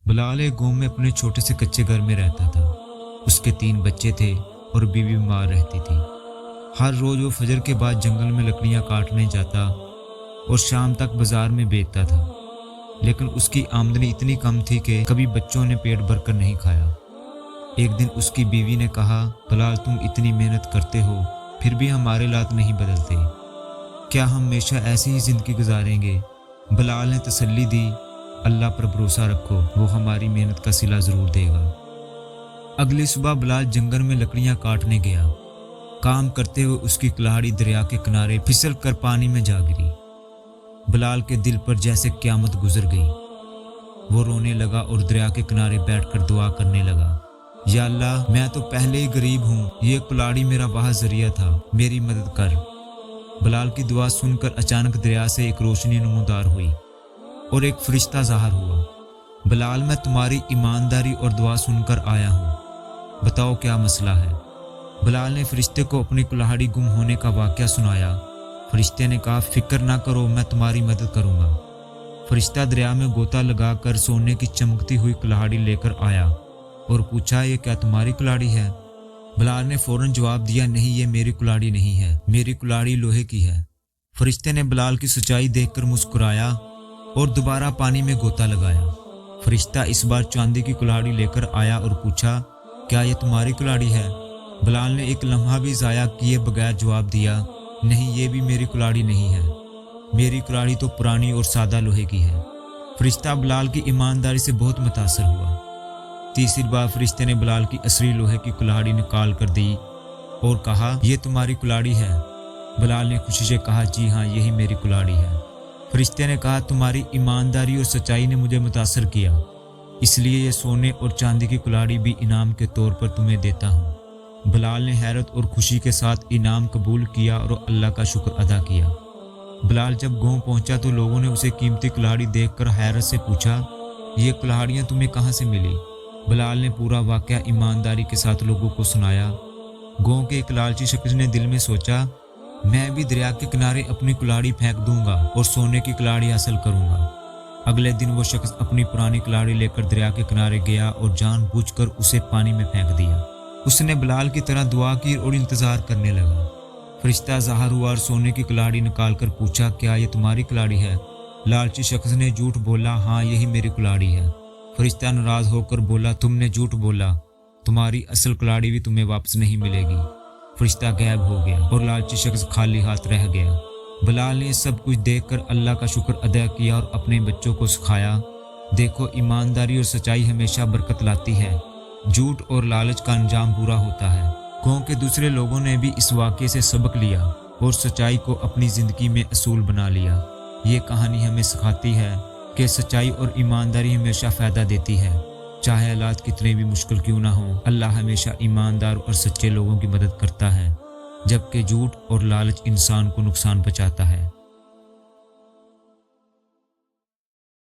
بلال ایک گاؤں میں اپنے چھوٹے سے کچے گھر میں رہتا تھا۔ اس کے 3 بچے تھے اور بیوی بیمار رہتی تھی۔ ہر روز وہ فجر کے بعد جنگل میں لکڑیاں کاٹنے جاتا اور شام تک بازار میں بیچتا تھا، لیکن اس کی آمدنی اتنی کم تھی کہ کبھی بچوں نے پیٹ بھر کر نہیں کھایا۔ ایک دن اس کی بیوی نے کہا، بلال تم اتنی محنت کرتے ہو پھر بھی ہمارے حالات نہیں بدلتے، کیا ہم ہمیشہ ایسی ہی زندگی گزاریں گے؟ بلال نے تسلی دی، اللہ پر بھروسہ رکھو، وہ ہماری محنت کا صلہ ضرور دے گا۔ اگلی صبح بلال جنگل میں لکڑیاں کاٹنے گیا۔ کام کرتے ہوئے اس کی کلاہڑی دریا کے کنارے پھسل کر پانی میں جا گری۔ بلال کے دل پر جیسے قیامت گزر گئی۔ وہ رونے لگا اور دریا کے کنارے بیٹھ کر دعا کرنے لگا، یا اللہ میں تو پہلے ہی غریب ہوں، یہ کلاڑی میرا واحد ذریعہ تھا، میری مدد کر۔ بلال کی دعا سن کر اچانک دریا سے ایک روشنی نمودار ہوئی اور ایک فرشتہ ظاہر ہوا۔ بلال میں تمہاری ایمانداری اور دعا سن کر آیا ہوں، بتاؤ کیا مسئلہ ہے؟ بلال نے فرشتے کو اپنی کلاہڑی گم ہونے کا واقعہ سنایا۔ فرشتے نے کہا، فکر نہ کرو، میں تمہاری مدد کروں گا۔ فرشتہ دریا میں غوطہ لگا کر سونے کی چمکتی ہوئی کلاہڑی لے کر آیا اور پوچھا، یہ کیا تمہاری کلاڑی ہے؟ بلال نے فوراً جواب دیا، نہیں یہ میری کلاڑی نہیں ہے، میری کلاڑی لوہے کی ہے۔ فرشتے نے بلال کی سچائی دیکھ کر مسکرایا اور دوبارہ پانی میں غوطہ لگایا۔ فرشتہ اس بار چاندی کی کلاڑی لے کر آیا اور پوچھا، کیا یہ تمہاری کلاڑی ہے؟ بلال نے ایک لمحہ بھی ضائع کیے بغیر جواب دیا، نہیں یہ بھی میری کلاڑی نہیں ہے، میری کلاڑی تو پرانی اور سادہ لوہے کی ہے۔ فرشتہ بلال کی ایمانداری سے بہت متاثر ہوا۔ تیسری بار فرشتے نے بلال کی اصلی لوہے کی کلاڑی نکال کر دی اور کہا، یہ تمہاری کلاڑی ہے؟ بلال نے خوشی سے کہا، جی ہاں یہی میری کلاڑی ہے۔ فرشتے نے کہا، تمہاری ایمانداری اور سچائی نے مجھے متاثر کیا، اس لیے یہ سونے اور چاندی کی کلاڑی بھی انعام کے طور پر تمہیں دیتا ہوں۔ بلال نے حیرت اور خوشی کے ساتھ انعام قبول کیا اور اللہ کا شکر ادا کیا۔ بلال جب گاؤں پہنچا تو لوگوں نے اسے قیمتی کلاڑی دیکھ کر حیرت سے پوچھا، یہ کلاڑیاں تمہیں کہاں سے ملی؟ بلال نے پورا واقعہ ایمانداری کے ساتھ لوگوں کو سنایا۔ گاؤں کے ایک لالچی شخص نے دل میں سوچا، میں بھی دریا کے کنارے اپنی کلاڑی پھینک دوں گا اور سونے کی کلاڑی حاصل کروں گا۔ اگلے دن وہ شخص اپنی پرانی کلاڑی لے کر دریا کے کنارے گیا اور جان بوجھ کر اسے پانی میں پھینک دیا۔ اس نے بلال کی طرح دعا کی اور انتظار کرنے لگا۔ فرشتہ ظاہر ہوا اور سونے کی کلاڑی نکال کر پوچھا، کیا یہ تمہاری کلاڑی ہے؟ لالچی شخص نے جھوٹ بولا، ہاں یہی میری کلاڑی ہے۔ فرشتہ ناراض ہو کر بولا، تم نے جھوٹ بولا، تمہاری اصل کلاڑی بھی تمہیں واپس نہیں ملے گی۔ فرشتہ غائب ہو گیا اور لالچی شخص خالی ہاتھ رہ گیا۔ بلال نے سب کچھ دیکھ کر اللہ کا شکر ادا کیا اور اپنے بچوں کو سکھایا، دیکھو ایمانداری اور سچائی ہمیشہ برکت لاتی ہے، جھوٹ اور لالچ کا انجام برا ہوتا ہے۔ گاؤں کے دوسرے لوگوں نے بھی اس واقعے سے سبق لیا اور سچائی کو اپنی زندگی میں اصول بنا لیا۔ یہ کہانی ہمیں سکھاتی ہے کہ سچائی اور ایمانداری ہمیشہ فائدہ دیتی ہے، چاہے حالات کتنے بھی مشکل کیوں نہ ہوں۔ اللہ ہمیشہ ایماندار اور سچے لوگوں کی مدد کرتا ہے، جبکہ جھوٹ اور لالچ انسان کو نقصان پہنچاتا ہے۔